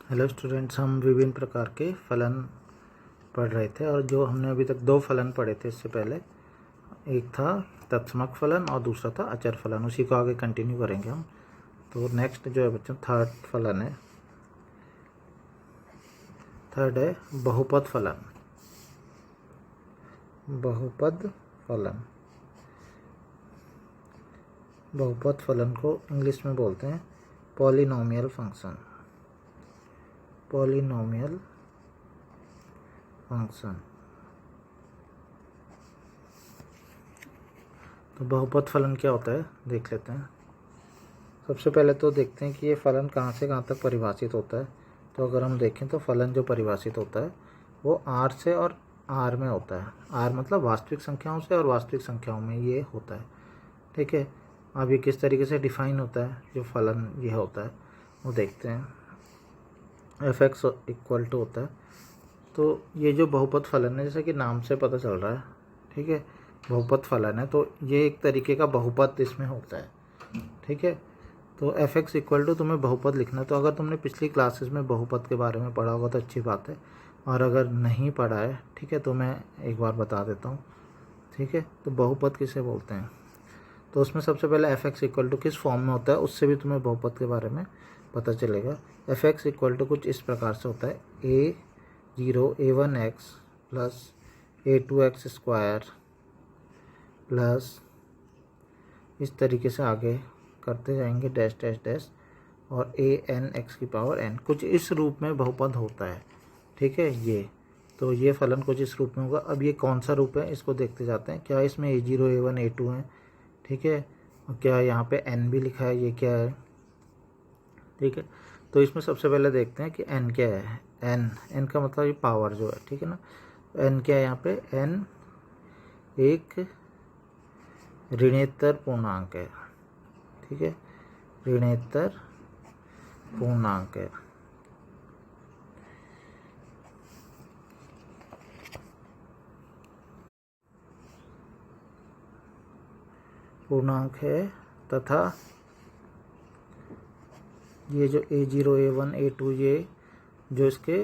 Hello students, हम विभिन्न प्रकार के फलन पढ़ रहे थे और जो हमने अभी तक दो फलन पढ़े थे इससे पहले, एक था तत्समक फलन और दूसरा था अचर फलन। उसी को आगे कंटिन्यू करेंगे हम। तो नेक्स्ट जो है बच्चों थर्ड फलन है, थर्ड है बहुपद फलन। बहुपद फलन, बहुपद फलन को इंग्लिश में बोलते हैं पॉलिनोमियल फंक्शन। Polynomial function. तो बहुपद फलन क्या होता है देख लेते हैं। सबसे पहले तो देखते हैं कि ये फलन कहाँ से कहाँ तक परिभाषित होता है। तो अगर हम देखें तो फलन जो परिभाषित होता है वो R से और R में होता है। R मतलब वास्तविक संख्याओं से और वास्तविक संख्याओं में ये होता है। ठीक है, अब ये किस तरीके से डिफाइन होता है जो फलन ये होता है वो देखते हैं। f(x) इक्वल टू होता है, तो ये जो बहुपद फलन है जैसे कि नाम से पता चल रहा है, ठीक है, बहुपद फलन है तो ये एक तरीके का बहुपद इसमें होता है। ठीक है, तो f(x) इक्वल टू तुम्हें बहुपद लिखना है। तो अगर तुमने पिछली क्लासेस में बहुपद के बारे में पढ़ा होगा तो अच्छी बात है, और अगर नहीं पढ़ा है ठीक है तो मैं एक बार बता देता हूँ। ठीक है, तो बहुपद किसे बोलते हैं, तो उसमें सबसे पहले f(x) इक्वल टू किस फॉर्म में होता है उससे भी तुम्हें बहुपद के बारे में पता चलेगा। f(x) इक्वल टू कुछ इस प्रकार से होता है a0 a1x plus a2x square plus इस तरीके से आगे करते जाएंगे डैश डैश डैश और an(x) की पावर n, कुछ इस रूप में बहुपद होता है। ठीक है, ये तो ये फलन कुछ इस रूप में होगा। अब ये कौन सा रूप है इसको देखते जाते हैं। क्या इसमें a0 a1 a2 है, ठीक है, और क्या यहाँ पे n भी लिखा है, ये क्या है। ठीक है, तो इसमें सबसे पहले देखते हैं कि n क्या है। n का मतलब ये पावर जो है, ठीक है ना। n क्या है यहाँ पे, n एक ऋणेतर पूर्णांक है। ठीक है, ऋणेतर पूर्णांक है। पूर्णांक है तथा ये जो a0 a1 a2 ये जो इसके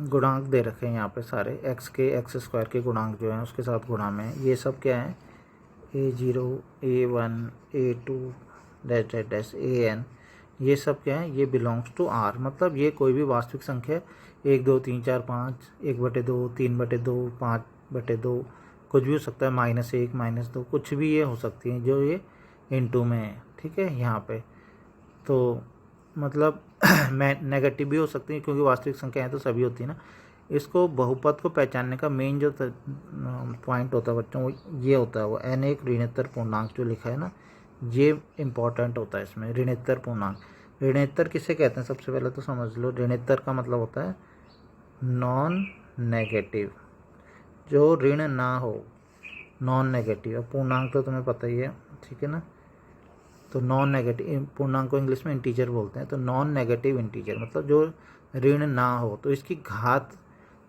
गुणांक दे रखे हैं यहाँ पे सारे x के x स्क्वायर के गुणांक जो हैं उसके साथ गुणा में है, ये सब क्या है a0 a1 a2 dash dash dash an, ये सब क्या है, ये बिलोंग्स टू R। मतलब ये कोई भी वास्तविक संख्या 1 2 3 4 5 1/2 3/2 5/2 कुछ भी हो सकता है, -1 -2 कुछ भी ये हो सकती है जो ये इनटू में है। ठीक है, यहाँ पे तो मतलब नेगेटिव भी हो सकती है क्योंकि वास्तविक संख्या है तो सभी होती है ना। इसको बहुपद को पहचानने का मेन जो पॉइंट होता है बच्चों वो ये होता है, वो n एक ऋणोत्तर पूर्णांक जो लिखा है ना, ये इम्पॉर्टेंट होता है इसमें। ऋणोत्तर पूर्णांक, ऋणोत्तर किसे कहते हैं सबसे पहले तो समझ लो। ऋणोत्तर का मतलब होता है नॉन नेगेटिव, जो ऋण ना हो, नॉन नेगेटिव। पूर्णांक तो तुम्हें पता ही है, ठीक है ना। तो नॉन नेगेटिव पूर्णांक को इंग्लिश में इंटीजर बोलते हैं। तो नॉन नेगेटिव इंटीजर मतलब जो ऋण ना हो। तो इसकी घात,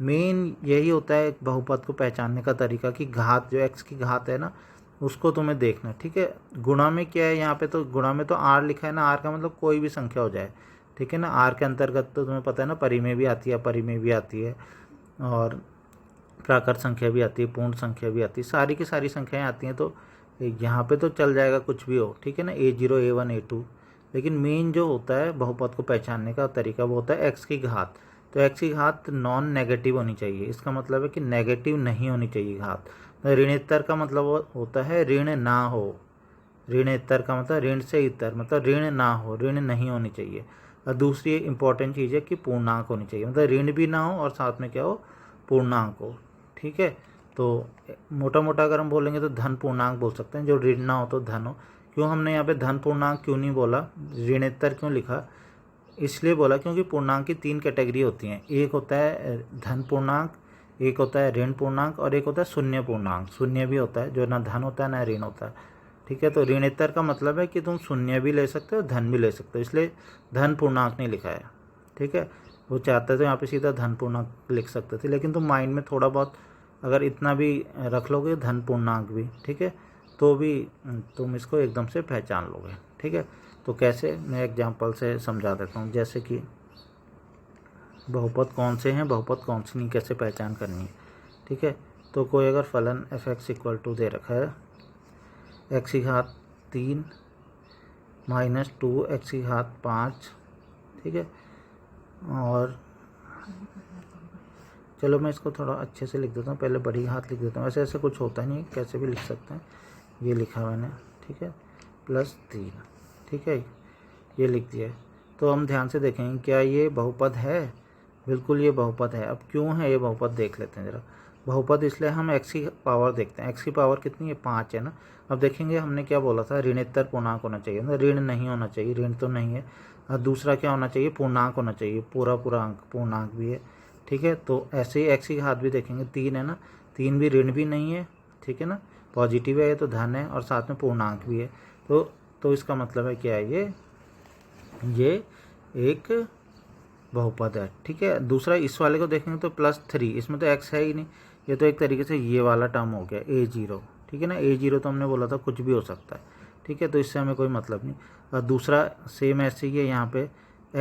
मेन यही होता है बहुपद को पहचानने का तरीका कि घात जो x की घात है ना उसको तुम्हें देखना। ठीक है, गुणा में क्या है यहाँ पे, तो गुणा में तो r लिखा है ना, r का मतलब कोई भी संख्या हो जाए। ठीक है ना, r के अंतर्गत तो तुम्हें पता है ना, परिमेय भी आती है अपरिमेय भी आती है और प्राकृत संख्या भी आती है, पूर्ण संख्या भी आती है, सारी की सारी संख्याएं आती हैं। तो यहाँ पे तो चल जाएगा कुछ भी हो, ठीक है ना, a0 a1 a2। लेकिन मेन जो होता है बहुपद को पहचानने का तरीका वो होता है x की घात। तो x की घात नॉन नेगेटिव होनी चाहिए, इसका मतलब है कि नेगेटिव नहीं होनी चाहिए घात। ऋणोत्तर का मतलब होता है ऋण ना हो। ऋणोत्तर का मतलब ऋण से इतर, मतलब ऋण ना हो, ऋण नहीं होनी चाहिए। और दूसरी इंपॉर्टेंट चीज़ है कि पूर्णांक होनी चाहिए, मतलब ऋण भी ना हो और साथ में क्या हो, पूर्णांक हो। ठीक है, तो मोटा मोटा अगर हम बोलेंगे तो धन पूर्णांक बोल सकते हैं, जो ऋण ना हो तो धन हो। क्यों हमने यहाँ पे धन पूर्णांक क्यों नहीं बोला, ऋणोत्तर क्यों लिखा, इसलिए बोला क्योंकि पूर्णांक की 3 कैटेगरी होती हैं। एक होता है धन पूर्णांक, एक होता है ऋण पूर्णांक और एक होता है शून्य पूर्णांक। शून्य भी होता है जो ना धन होता है ना ऋण होता है। ठीक है, तो ऋणोत्तर का मतलब है कि तुम शून्य भी ले सकते हो धन भी ले सकते हो, इसलिए धन पूर्णांक नहीं लिखा है। ठीक है, वो चाहते तो यहाँ पे सीधा धन पूर्णांक लिख सकते थे, लेकिन तुम माइंड में थोड़ा बहुत अगर इतना भी रख लोगे धन पूर्णांक भी, ठीक है, तो भी तुम इसको एकदम से पहचान लोगे। ठीक है, तो कैसे, मैं एग्जांपल से समझा देता हूँ। जैसे कि बहुपद कौन से हैं, बहुपद कौन से नहीं, कैसे पहचान करनी है। ठीक है, तो कोई अगर फलन एफ एक्स इक्वल टू दे रखा है एक्स की घात 3 माइनस 2 एक्स की घात 5, ठीक है, और चलो मैं इसको थोड़ा अच्छे से लिख देता हूँ, पहले बड़ी घात लिख देता हूँ, ऐसे ऐसे कुछ होता नहीं, कैसे भी लिख सकते हैं, ये लिखा मैंने, ठीक है, +3, ठीक है, ये लिख दिया। तो हम ध्यान से देखेंगे क्या ये बहुपद है, बिल्कुल ये बहुपद है। अब क्यों है ये बहुपद देख लेते हैं ज़रा। बहुपद इसलिए हम एक्स की पावर देखते हैं, एक्स की पावर कितनी है 5 है ना। अब देखेंगे हमने क्या बोला था, ऋणोत्तर पूर्णांक होना चाहिए, मतलब ऋण नहीं होना चाहिए, ऋण तो नहीं है। और दूसरा क्या होना चाहिए, पूर्णांक होना चाहिए, पूरा अंक पूर्णांक भी है, ठीक है। तो ऐसे ही एक्स की घात भी देखेंगे 3 है ना, 3 भी ऋण भी नहीं है, ठीक है ना, पॉजिटिव है तो धन है, और साथ में पूर्णांक भी है। तो इसका मतलब है क्या है, ये एक बहुपद है, ठीक है। दूसरा इस वाले को देखेंगे तो +3, इसमें तो x है ही नहीं, ये तो एक तरीके से ये वाला टर्म हो गया a0, ठीक है ना। a0 तो हमने बोला था कुछ भी हो सकता है, ठीक है, तो इससे हमें कोई मतलब नहीं। और दूसरा सेम ऐसे ही है, यहाँ पे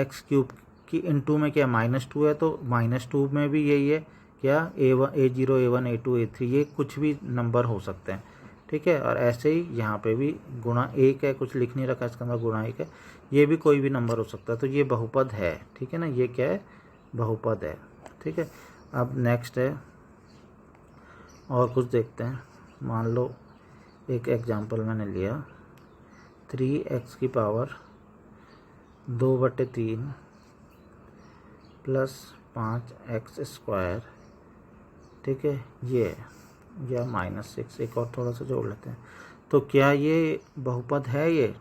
x³ की * में क्या -2 है, तो -2 में भी यही है क्या, a0 a1 a2 a3, ये कुछ भी नंबर हो सकते हैं, ठीक है। और ऐसे ही यहाँ पे भी गुणा 1 है, कुछ लिख नहीं रखा इसके अंदर, गुणा 1 है, ये भी कोई भी नंबर हो सकता है, तो ये बहुपद है, ठीक है ना, ये क्या है, बहुपद है, ठीक है। अब नेक्स्ट है और कुछ देखते हैं। मान लो एक एग्जांपल मैंने लिया, 3x की पावर 2/3 + 5x², ठीक है, ये या -6, एक और थोड़ा सा जोड़ लेते हैं। तो क्या ये बहुपद है ये,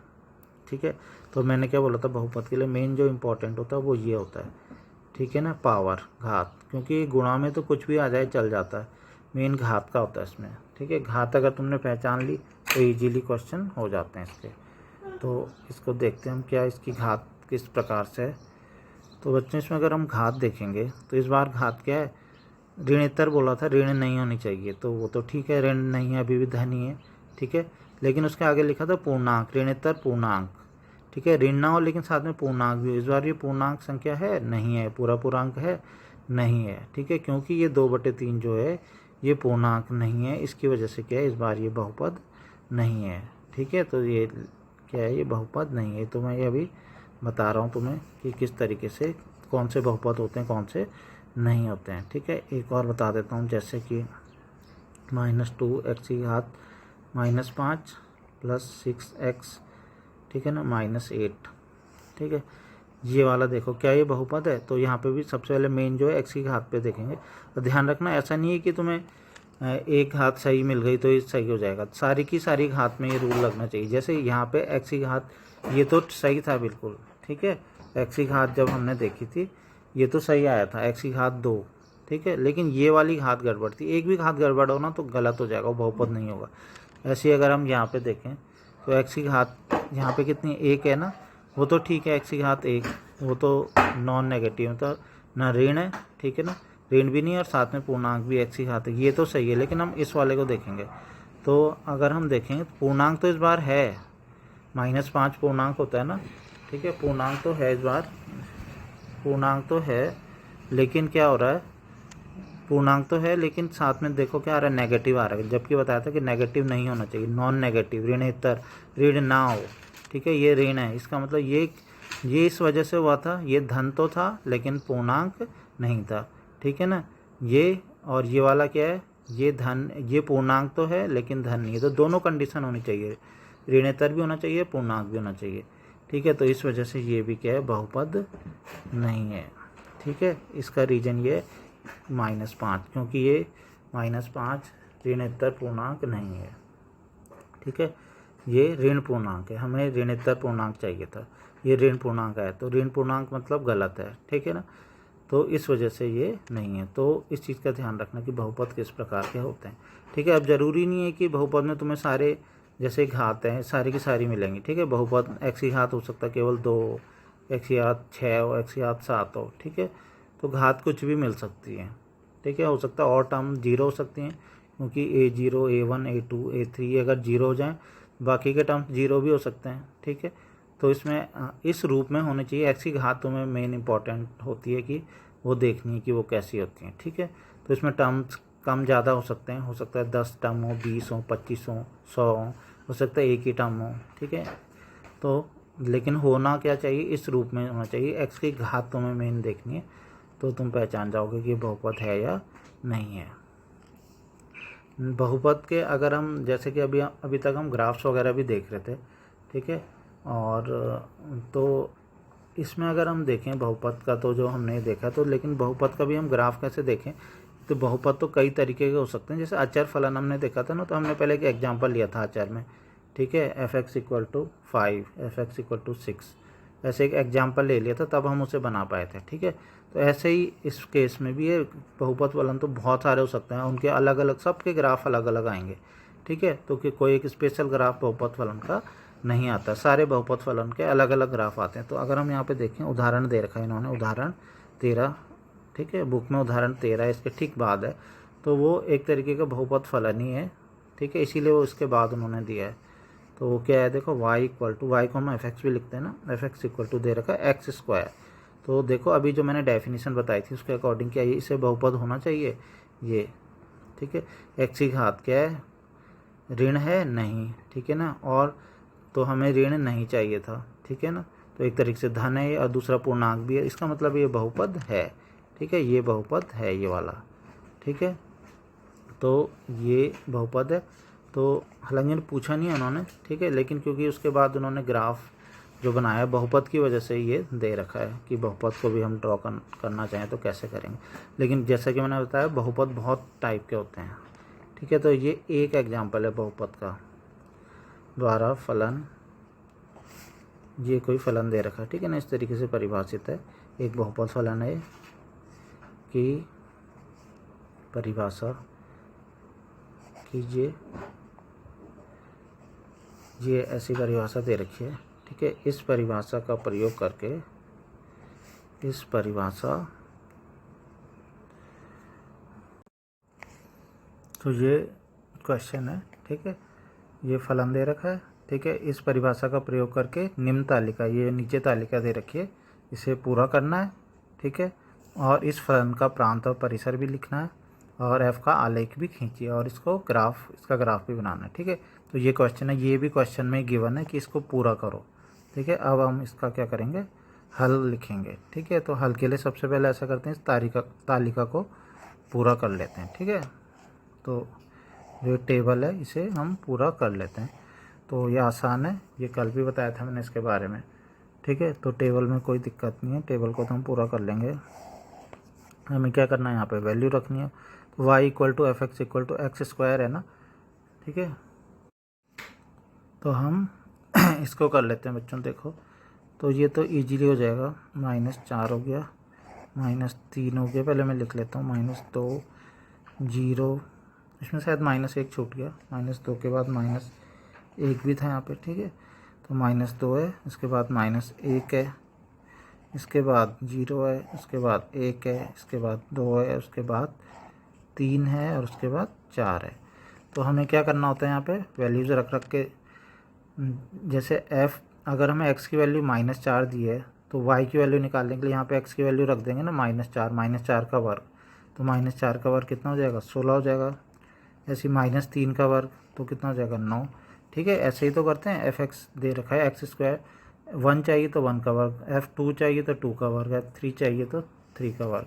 ठीक है। तो मैंने क्या बोला था, बहुपद के लिए मेन जो इम्पोर्टेंट होता है वो ये होता है, ठीक है ना, पावर, घात, क्योंकि गुणा में तो कुछ भी आ जाए चल जाता है, मेन घात का होता है इसमें, ठीक है। घात अगर तुमने पहचान ली तो इजीली क्वेश्चन हो जाते हैं इसके। तो इसको देखते हैं हम, क्या इसकी घात किस प्रकार से है। तो बच्चों इसमें अगर हम घात देखेंगे तो इस बार घात क्या है, ऋणोत्तर बोला था, ऋण नहीं होनी चाहिए, तो वो तो ठीक है, ऋण नहीं है, अभी भी धन ही है, ठीक है। लेकिन उसके आगे लिखा था पूर्णांक, ऋणोत्तर पूर्णांक, ठीक है, ऋण ना हो लेकिन साथ में पूर्णांक भी हो। इस बार ये पूर्णांक संख्या है नहीं है, पूरा अंक है नहीं है, ठीक है, क्योंकि ये 2/3 जो है ये पूर्णांक नहीं है, इसकी वजह से क्या है, इस बार ये बहुपद नहीं है, ठीक है। तो ये क्या है, ये बहुपद नहीं है। तो मैं ये अभी बता रहा हूँ तुम्हें कि किस तरीके से कौन से बहुपद होते हैं, कौन से नहीं होते हैं, ठीक है। एक और बता देता हूँ, जैसे कि -2 x की घात -5 + 6x, ठीक है ना, -8, ठीक है, ये वाला देखो क्या ये बहुपद है। तो यहाँ पे भी सबसे पहले मेन जो है एक्स की घात पे देखेंगे। तो ध्यान रखना, ऐसा नहीं है कि तुम्हें एक घात सही मिल गई तो ये सही हो जाएगा, सारी की सारी घात में ये रूल लगना चाहिए। जैसे यहाँ पे एक्स की घात ये तो सही था बिल्कुल, ठीक है, एक्स की घात जब हमने देखी थी ये तो सही आया था, एक्स की घात 2, ठीक है, लेकिन ये वाली घात गड़बड़ थी, एक भी घात गड़बड़ हो ना तो गलत हो जाएगा, वो बहुपद नहीं होगा। ऐसे ही अगर हम यहाँ पे देखें तो एक्स की घात यहाँ पे कितनी 1 है ना, वो तो ठीक है, एक्स की घात 1 वो तो नॉन नेगेटिव, तो ना ऋण है, ठीक है ना, ऋण भी नहीं और साथ में पूर्णांक भी एक्स की घात है, ये तो सही है। लेकिन हम इस वाले को देखेंगे तो अगर हम देखेंगे तो पूर्णांक तो इस बार है, -5 पूर्णांक होता है ना, ठीक है, पूर्णांक तो है, इस बार पूर्णांक तो है, लेकिन क्या हो रहा है, पूर्णांक तो है लेकिन साथ में देखो क्या आ रहा है, नेगेटिव आ रहा है, जबकि बताया था कि नेगेटिव नहीं होना चाहिए, नॉन नेगेटिव, ऋणोत्तर, ऋण ना हो, ठीक है, ये ऋण है, इसका मतलब ये इस वजह से हुआ था, ये धन तो था लेकिन पूर्णांक नहीं था, ठीक है ना। ये और ये वाला क्या है, ये धन, ये पूर्णांक तो है लेकिन धन नहीं है, तो दोनों कंडीशन होनी चाहिए, ऋणोत्तर भी होना चाहिए, पूर्णांक भी होना चाहिए, ठीक है। तो इस वजह से ये भी क्या है, बहुपद नहीं है, ठीक है। इसका रीजन ये -5, क्योंकि ये -5 ऋणोत्तर पूर्णांक नहीं है, ठीक है, ये ऋण पूर्णांक है, हमें ऋणोत्तर पूर्णांक चाहिए था, ये ऋण पूर्णांक है, तो ऋण पूर्णांक मतलब गलत है, ठीक है ना, तो इस वजह से ये नहीं है। तो इस चीज़ का ध्यान रखना कि बहुपद किस प्रकार के होते हैं, ठीक है। अब जरूरी नहीं है कि बहुपद में तुम्हें सारे जैसे घात हैं सारी की सारी मिलेंगी, ठीक है, बहुपद एक्स की घात हो सकता है केवल 2, एक्स की घात 6 हो, एक्स की घात 7 हो, ठीक है, तो घात कुछ भी मिल सकती है, ठीक है, हो सकता है और टर्म 0 हो सकती हैं, क्योंकि a0 a1 a2 a3 अगर 0 हो जाएँ, बाकी के टर्म्स 0 भी हो सकते हैं, ठीक है। तो इसमें इस रूप में होनी चाहिए। एक्स की घात तुम्हें मेन इंपॉर्टेंट होती है कि वो देखनी है कि वो कैसी होती हैं, ठीक है। तो इसमें टर्म्स कम ज़्यादा हो सकते हैं, हो सकता है 10 टर्म हो, 20 हो, 25 हो, 100 हो सकता है एक ही टर्म हो, ठीक है। तो लेकिन होना क्या चाहिए, इस रूप में होना चाहिए। एक्स की घात तुम्हें मेन देखनी है, तो तुम पहचान जाओगे कि बहुपद है या नहीं है। बहुपद के अगर हम जैसे कि अभी तक हम ग्राफ्स वगैरह भी देख रहे थे, ठीक है। और तो इसमें अगर हम देखें बहुपद का, तो जो हमने देखा, तो लेकिन बहुपद का भी हम ग्राफ कैसे देखें। तो बहुपद तो कई तरीके के हो सकते हैं। जैसे अचर फलन हमने देखा था ना, तो हमने पहले एक एग्जांपल लिया था अचर में, ठीक है। f(x) = 5, f(x) = 6, ऐसे एक एग्जांपल ले लिया था, तब हम उसे बना पाए थे, ठीक है। तो ऐसे ही इस केस में भी ये बहुपद फलन तो बहुत सारे हो सकते हैं, उनके अलग अलग सबके ग्राफ अलग अलग आएंगे, ठीक है। तो कि कोई एक स्पेशल ग्राफ बहुपद फलन का नहीं आता, सारे बहुपद फलन के अलग अलग ग्राफ आते हैं। तो अगर हम यहाँ पे देखें, उदाहरण दे रखा है इन्होंने, उदाहरण 13, ठीक है, बुक में उदाहरण 13 इसके ठीक बाद है, तो वो एक तरीके का बहुपद फलन ही है, ठीक है, इसीलिए वो इसके बाद उन्होंने दिया है। तो वो क्या है, देखो y को हम f(x) भी लिखते हैं ना, f(x) दे रखा है x²। तो देखो अभी जो मैंने डेफिनेशन बताई थी उसके अकॉर्डिंग क्या ये इसे बहुपद होना चाहिए ये, ठीक है। x की घात क्या है, ऋण है नहीं, ठीक है ना, और तो हमें ऋण नहीं चाहिए था, ठीक है ना। तो एक तरीके से धन है और दूसरा पूर्णांक भी है, इसका मतलब ये बहुपद है, ठीक है, ये बहुपद है ये वाला, ठीक है। तो ये बहुपद है। तो हालांकि पूछा नहीं है उन्होंने, ठीक है, लेकिन क्योंकि उसके बाद उन्होंने ग्राफ जो बनाया बहुपद की वजह से ये दे रखा है कि बहुपद को भी हम ड्रॉ करना चाहें तो कैसे करेंगे। लेकिन जैसा कि मैंने बताया बहुपद बहुत टाइप के होते हैं, ठीक है। तो ये एक एग्जाम्पल है बहुपद का द्वारा फलन, ये कोई फलन दे रखा है, ठीक है ना, इस तरीके से परिभाषित है। एक बहुपद फलन है कि परिभाषा कीजिए, ये ऐसी परिभाषा दे रखी है, ठीक है। इस परिभाषा का प्रयोग करके, इस परिभाषा, तो ये क्वेश्चन है, ठीक है, ये फलन दे रखा है, ठीक है। इस परिभाषा का प्रयोग करके निम्न तालिका, ये नीचे तालिका दे रखी है, इसे पूरा करना है, ठीक है। और इस फलन का प्रांत और परिसर भी लिखना है, और f का आलेख भी खींचिए, और इसको इसका ग्राफ भी बनाना है, ठीक है। तो ये क्वेश्चन है, ये भी क्वेश्चन में गिवन है कि इसको पूरा करो, ठीक है। अब हम इसका क्या करेंगे, हल लिखेंगे, ठीक है। तो हल के लिए सबसे पहले ऐसा करते हैं, इस तालिका को पूरा कर लेते हैं, ठीक है। तो जो टेबल है इसे हम पूरा कर लेते हैं। तो ये आसान है, ये कल भी बताया था मैंने इसके बारे में, ठीक है। तो टेबल में कोई दिक्कत नहीं है, टेबल को तो हम पूरा कर लेंगे। हमें क्या करना है, यहाँ पे वैल्यू रखनी है। तो y = f(x) = x² है ना, ठीक है। तो हम इसको कर लेते हैं बच्चों, देखो तो ये तो इजीली हो जाएगा, -4 हो गया, -3 हो गया, पहले मैं लिख लेता हूँ, -2, 0, इसमें शायद -1 छूट गया, -2 के बाद -1 भी था यहाँ पे, ठीक है। तो -2 है, इसके बाद -1 है, इसके बाद 0 है, उसके बाद 1 है, इसके बाद 2 है, उसके बाद 3 है, और उसके बाद 4 है। तो हमें क्या करना होता है, यहाँ पे वैल्यूज़ रख के, जैसे f, अगर हमें x की वैल्यू -4 दी है, तो y की वैल्यू निकालने के लिए यहाँ पे x की वैल्यू रख देंगे ना, -4 का वर्ग, तो -4 का वर्ग कितना हो जाएगा, 16 हो जाएगा। ऐसे -3 का वर्ग तो कितना हो जाएगा, 9, ठीक है। ऐसे ही तो करते हैं, f(x) दे रखा है x², 1 चाहिए तो 1 का वर्ग, f2 चाहिए तो 2 का वर्ग, f3 चाहिए तो 3 का वर्ग।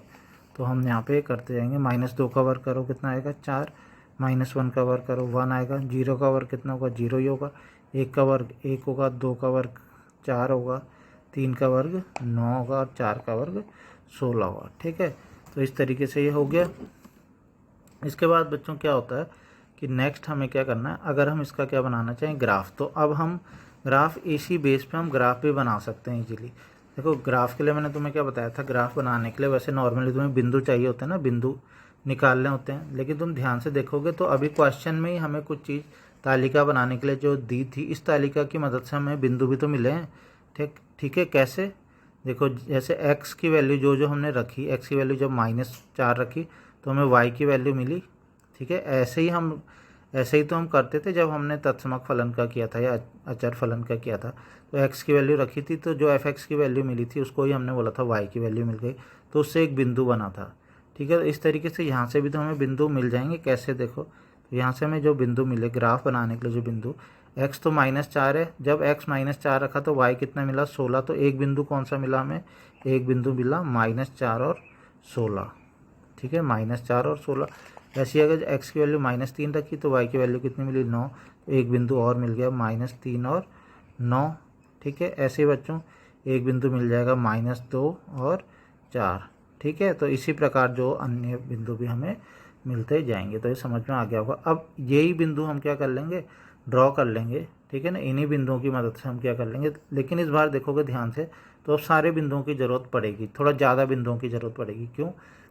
तो हम यहाँ पे करते जाएंगे, -2 का वर्ग करो कितना आएगा, 4, -1 का वर्ग करो 1 आएगा, 0 का वर्ग कितना होगा, 0 ही होगा, 1 का वर्ग 1 होगा, 2 का वर्ग 4 होगा, 3 का वर्ग 9 होगा, और 4 का वर्ग 16 होगा, ठीक है। तो इस तरीके से ये हो गया। इसके बाद बच्चों क्या होता है कि नेक्स्ट हमें क्या करना है, अगर हम इसका क्या बनाना चाहें, ग्राफ, तो अब हम ग्राफ इसी बेस पे हम ग्राफ भी बना सकते हैं इजीली। देखो ग्राफ के लिए मैंने तुम्हें क्या बताया था, ग्राफ बनाने के लिए वैसे नॉर्मली तुम्हें बिंदु चाहिए होते हैं ना, बिंदु निकालने होते हैं, लेकिन तुम ध्यान से देखोगे तो अभी क्वेश्चन में ही हमें कुछ चीज़ तालिका बनाने के लिए जो दी थी, इस तालिका की मदद से हमें बिंदु भी तो मिले हैं, ठीक है। कैसे, देखो जैसे x की वैल्यू जो हमने रखी, x की वैल्यू जब -4 रखी तो हमें y की वैल्यू मिली, ठीक है। ऐसे ही हम ऐसे ही तो हम करते थे जब हमने तत्समक फलन का किया था या अचर फलन का किया था। तो एक्स की वैल्यू रखी थी, तो जो एफ एक्स की वैल्यू मिली थी उसको ही हमने बोला था वाई की वैल्यू मिल गई, तो उससे एक बिंदु बना था। ठीक है, इस तरीके से यहाँ से भी तो हमें बिंदु मिल जाएंगे। कैसे, देखो, तो यहाँ से हमें जो बिंदु मिले ग्राफ बनाने के लिए, जो बिंदु x तो -4 है, जब x -4 रखा तो y कितना मिला 16, तो एक बिंदु कौन सा मिला हमें, एक बिंदु मिला -4 और 16। ठीक है, -4 और 16। ऐसी अगर x की वैल्यू -3 रखी तो y की वैल्यू कितनी मिली 9, तो एक बिंदु और मिल गया -3 और 9। ठीक है, ऐसे ही बच्चों एक बिंदु मिल जाएगा -2 और 4। ठीक है, तो इसी प्रकार जो अन्य बिंदु भी हमें मिलते जाएंगे। तो ये समझ में आ गया होगा। अब यही बिंदु हम क्या कर लेंगे, ड्रॉ कर लेंगे। ठीक है ना, इन्हीं बिंदुओं की मदद से हम क्या कर लेंगे, लेकिन इस बार देखोगे ध्यान से तो अब सारे बिंदुओं की ज़रूरत पड़ेगी, थोड़ा ज़्यादा बिंदुओं की ज़रूरत पड़ेगी। क्यों,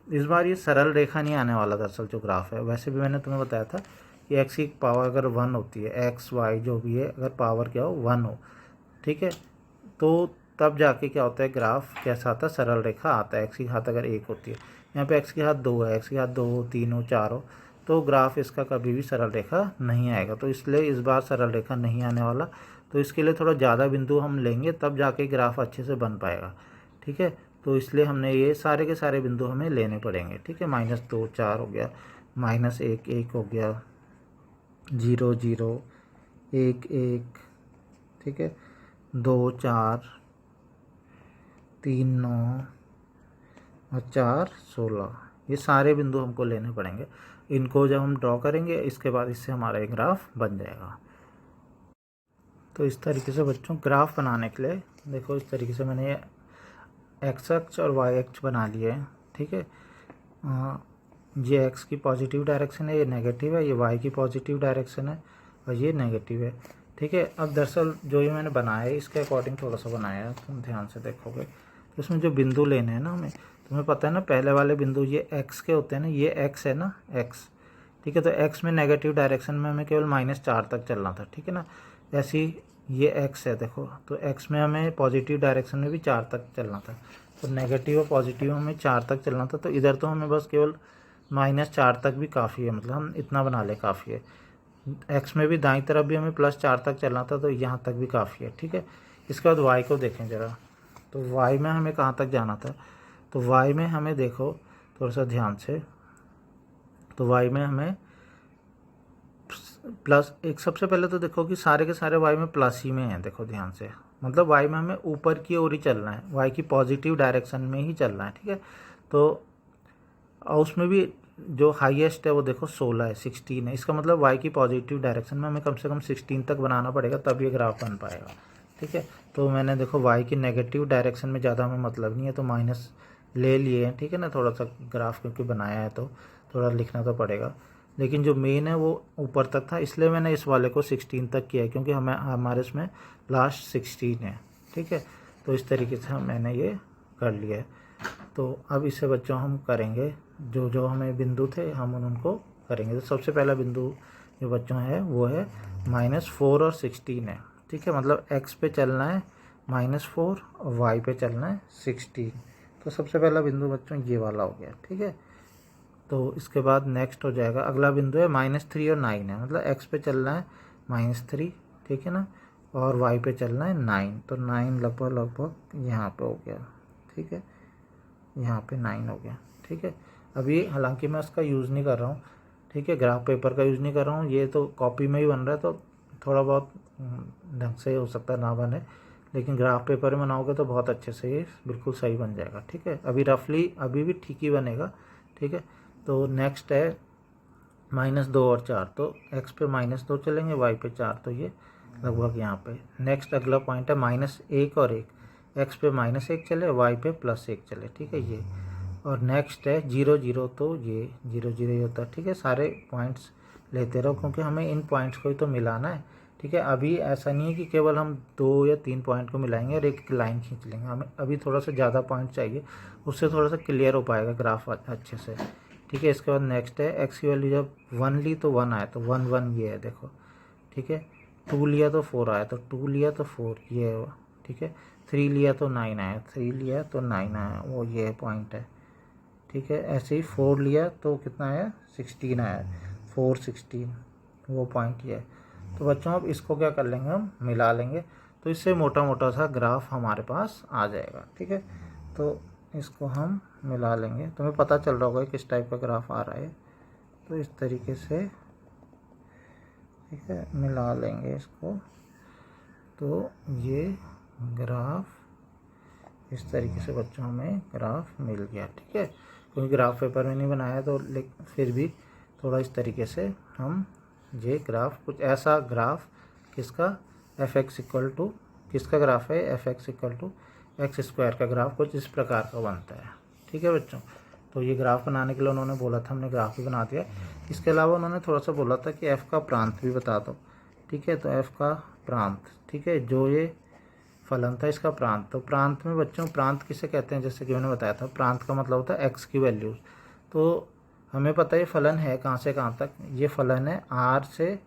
इस बार ये सरल रेखा नहीं आने वाला दरअसल जो ग्राफ है। वैसे भी मैंने तुम्हें बताया था कि एक्स की पावर अगर 1 होती है, एक्स वाई जो भी है, अगर पावर क्या हो 1 हो, ठीक है, तो तब जाके क्या होता है, ग्राफ कैसा आता है, सरल रेखा आता है। एक्स की घात अगर 1 होती है, यहाँ पे एक्स की घात 2 है, एक्स की घात 2 हो, 3 हो, 4 हो, तो ग्राफ इसका कभी भी सरल रेखा नहीं आएगा। तो इसलिए इस बार सरल रेखा नहीं आने वाला। तो इसके लिए थोड़ा ज़्यादा बिंदु हम लेंगे, तब जाके ग्राफ अच्छे से बन पाएगा। ठीक है, तो इसलिए हमने ये सारे के सारे बिंदु हमें लेने पड़ेंगे। ठीक है, -2 4 हो गया, -1 1 हो गया, 0 0 1 1, ठीक है, 2 4 3 9 और 4 16। ये सारे बिंदु हमको लेने पड़ेंगे। इनको जब हम ड्रॉ करेंगे, इसके बाद इससे हमारा एक ग्राफ बन जाएगा। तो इस तरीके से बच्चों ग्राफ बनाने के लिए देखो, इस तरीके से मैंने ये एक्स अक्ष और वाई अक्ष बना लिए हैं। ठीक है, ये एक्स की पॉजिटिव डायरेक्शन है, ये नेगेटिव है, ये वाई की पॉजिटिव डायरेक्शन है और ये नेगेटिव है। ठीक है, अब दरअसल जो ये मैंने बनाया है इसके अकॉर्डिंग थोड़ा सा बनाया है, तुम ध्यान से देखोगे तो इसमें जो बिंदु लेने हैं ना हमें, तुम्हें पता है ना, पहले वाले बिंदु ये एक्स के होते हैं ना, ये एक्स है ना, एक्स। ठीक है, तो एक्स में नेगेटिव डायरेक्शन में हमें केवल -4 तक चलना था। ठीक है ना, ऐसे ही ये एक्स है, देखो, तो एक्स में हमें पॉजिटिव डायरेक्शन में भी 4 तक चलना था। तो नेगेटिव और पॉजिटिव में हमें 4 तक चलना था। तो इधर तो हमें बस केवल -4 तक भी काफ़ी है, मतलब हम इतना बना ले काफ़ी है। एक्स में भी दाईं तरफ भी हमें +4 तक चलना था, तो यहाँ तक भी काफ़ी है। ठीक है, इसके बाद वाई को देखें ज़रा। तो वाई में हमें कहाँ तक जाना था, तो वाई में हमें देखो थोड़ा सा ध्यान से, तो वाई में हमें प्लस एक, सबसे पहले तो देखो कि सारे के सारे वाई में प्लस ही में है, देखो ध्यान से, मतलब वाई में हमें ऊपर की ओर ही चलना है, वाई की पॉजिटिव डायरेक्शन में ही चलना है। ठीक है, तो उसमें भी जो हाईएस्ट है वो देखो 16 है, 16 है, इसका मतलब वाई की पॉजिटिव डायरेक्शन में हमें कम से कम 16 तक बनाना पड़ेगा, तब ये ग्राफ बन पाएगा। ठीक है, तो मैंने देखो वाई की नेगेटिव डायरेक्शन में ज़्यादा हमें मतलब नहीं है, तो माइनस ले लिए हैं। ठीक है ना, थोड़ा सा ग्राफ क्योंकि बनाया है तो थोड़ा लिखना तो पड़ेगा, लेकिन जो मेन है वो ऊपर तक था, इसलिए मैंने इस वाले को 16 तक किया है, क्योंकि हमारे इसमें लास्ट 16 है। ठीक है, तो इस तरीके से मैंने ये कर लिया है। तो अब इससे बच्चों हम करेंगे जो जो हमें बिंदु थे हम उनको करेंगे। तो सबसे पहला बिंदु जो बच्चों है वो है -4 और 16 है। ठीक है, मतलब x पे चलना है -4 और y पे चलना है 16। तो सबसे पहला बिंदु बच्चों ये वाला हो गया। ठीक है, तो इसके बाद नेक्स्ट हो जाएगा, अगला बिंदु है -3 और 9 है, मतलब x पे चलना है -3, ठीक है ना, और y पे चलना है 9, तो 9 लगभग यहाँ पे हो गया। ठीक है, यहाँ पे 9 हो गया। ठीक है, अभी हालांकि मैं उसका यूज़ नहीं कर रहा हूँ, ठीक है, ग्राफ पेपर का यूज़ नहीं कर रहा हूँ, ये तो कॉपी में ही बन रहा है, तो थोड़ा बहुत ढंग से हो सकता है ना बने, लेकिन ग्राफ पेपर में बनाओगे तो बहुत अच्छे से ये बिल्कुल सही बन जाएगा। ठीक है, अभी रफली अभी भी ठीक ही बनेगा। ठीक है, तो नेक्स्ट है -2 और 4, तो x पे -2 चलेंगे, y पे 4, तो ये लगभग यहाँ पे। नेक्स्ट अगला पॉइंट है -1 और 1, x पे -1 चले, y पे +1 चले। ठीक है, ये, और नेक्स्ट है 0 0, तो ये 0 0 ही होता है। ठीक है, सारे पॉइंट्स लेते रहो क्योंकि हमें इन पॉइंट्स को ही तो मिलाना है। ठीक है, अभी ऐसा नहीं है कि केवल हम 2 या 3 पॉइंट को मिलाएंगे और एक लाइन खींच लेंगे, हमें अभी थोड़ा सा ज़्यादा पॉइंट चाहिए, उससे थोड़ा सा क्लियर हो पाएगा ग्राफ अच्छे से। ठीक है, इसके बाद नेक्स्ट है एक्स की वैल्यू जब 1 ली तो 1 आया, तो 1 1 ये है, देखो। ठीक है, 2 लिया तो 4 आया, तो 2 लिया तो 4 ये है। ठीक है, 3 लिया तो 9 आया, 3 लिया तो 9 आया, वो ये पॉइंट है। ठीक है, ऐसे ही 4 लिया तो कितना आया, 16 आया, 4 16। वो पॉइंट ये है। तो बच्चों अब इसको क्या कर लेंगे, हम मिला लेंगे, तो इससे मोटा मोटा सा ग्राफ हमारे पास आ जाएगा। ठीक है, तो इसको हम मिला लेंगे, तुम्हें पता चल रहा होगा किस टाइप का ग्राफ आ रहा है। तो इस तरीके से, ठीक है, मिला लेंगे इसको। तो ये ग्राफ इस तरीके से बच्चों हमें ग्राफ मिल गया। ठीक है, क्योंकि ग्राफ पेपर में नहीं बनाया तो फिर भी थोड़ा इस तरीके से हम ये ग्राफ, कुछ ऐसा ग्राफ किसका, एफ एक्स इक्वल टू, किसका ग्राफ है, f x equal to x square का ग्राफ कुछ इस प्रकार का बनता है। ठीक है बच्चों, तो ये ग्राफ बनाने के लिए उन्होंने बोला था, हमने ग्राफ भी बना दिया। इसके अलावा उन्होंने थोड़ा सा बोला था कि एफ़ का प्रांत भी बता दो। ठीक है, तो एफ़ का प्रांत, ठीक है, जो ये फलन था इसका प्रांत। तो प्रांत में बच्चों, प्रांत किसे कहते हैं, जैसे कि मैंने बताया था, प्रांत का मतलब होता है एक्स की वैल्यूज़। तो हमें पता है ये फलन है कहाँ से कहाँ तक, ये फलन है आर से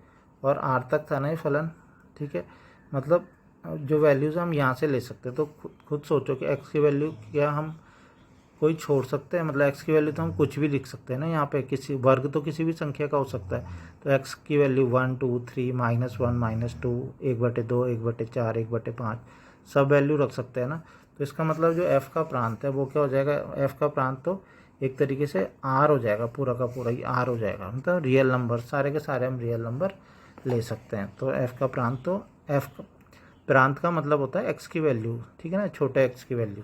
और आर तक था ना ये फलन। ठीक है, मतलब जो वैल्यूज़ हम यहाँ से ले सकते हैं। तो खुद सोचो कि एक्स की वैल्यू क्या हम कोई छोड़ सकते हैं, मतलब एक्स की वैल्यू तो हम कुछ भी लिख सकते हैं ना, यहाँ पे किसी वर्ग तो किसी भी संख्या का हो सकता है। तो एक्स की वैल्यू 1 2 3 -1 -2 1/2 1/4 1/5 सब वैल्यू रख सकते हैं ना। तो इसका मतलब जो एफ़ का प्रांत है वो क्या हो जाएगा, एफ़ का प्रांत तो एक तरीके से आर हो जाएगा, पूरा का पूरा ही आर हो जाएगा, मतलब रियल नंबर, सारे के सारे हम रियल नंबर ले सकते हैं। तो एफ़ का प्रांत, तो एफ़ प्रांत का मतलब होता है एक्स की वैल्यू, ठीक है ना, छोटे एक्स की वैल्यू।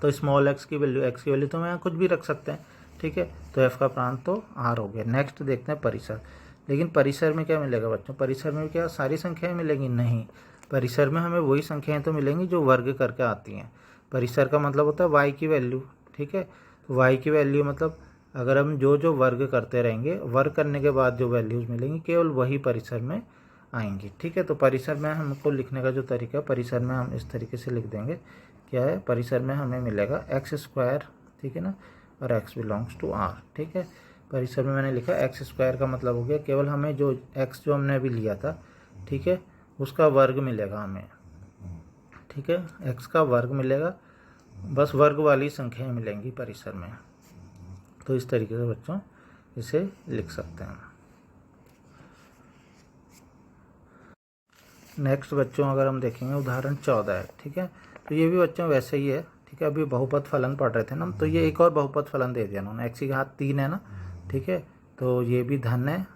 तो स्मॉल एक्स की वैल्यू तो हम यहाँ कुछ भी रख सकते हैं। ठीक है, तो एफ़ का प्रांत तो आर हो गया। नेक्स्ट देखते हैं परिसर। लेकिन परिसर में क्या मिलेगा बच्चों, परिसर में क्या सारी संख्याएं मिलेंगी, नहीं, परिसर में हमें वही संख्याएं तो मिलेंगी जो वर्ग करके आती हैं। परिसर का मतलब होता है वाई की वैल्यू। ठीक है, तो वाई की वैल्यू मतलब अगर हम जो जो वर्ग करते रहेंगे, वर्ग करने के बाद जो वैल्यूज़ मिलेंगी केवल वही परिसर में आएंगी। ठीक है, तो परिसर में हमको लिखने का जो तरीका है, परिसर में हम इस तरीके से लिख देंगे, क्या है, परिसर में हमें मिलेगा एक्स स्क्वायर, ठीक है ना, और एक्स बिलोंग्स टू आर। ठीक है, परिसर में मैंने लिखा एक्स स्क्वायर का मतलब हो गया केवल हमें जो एक्स जो हमने अभी लिया था, ठीक है, उसका वर्ग मिलेगा हमें। ठीक है, एक्स का वर्ग मिलेगा, बस वर्ग वाली संख्याएं मिलेंगी परिसर में। तो इस तरीके से बच्चों इसे लिख सकते हैं। नेक्स्ट बच्चों अगर हम देखेंगे उदाहरण 14 है। ठीक है, तो ये भी बच्चों वैसे ही है। ठीक है, अभी बहुपद फलन पढ़ रहे थे ना, तो ये एक और बहुपद फलन दे दिया उन्होंने, एक्स की घात 3 है ना। ठीक है, तो ये भी धन है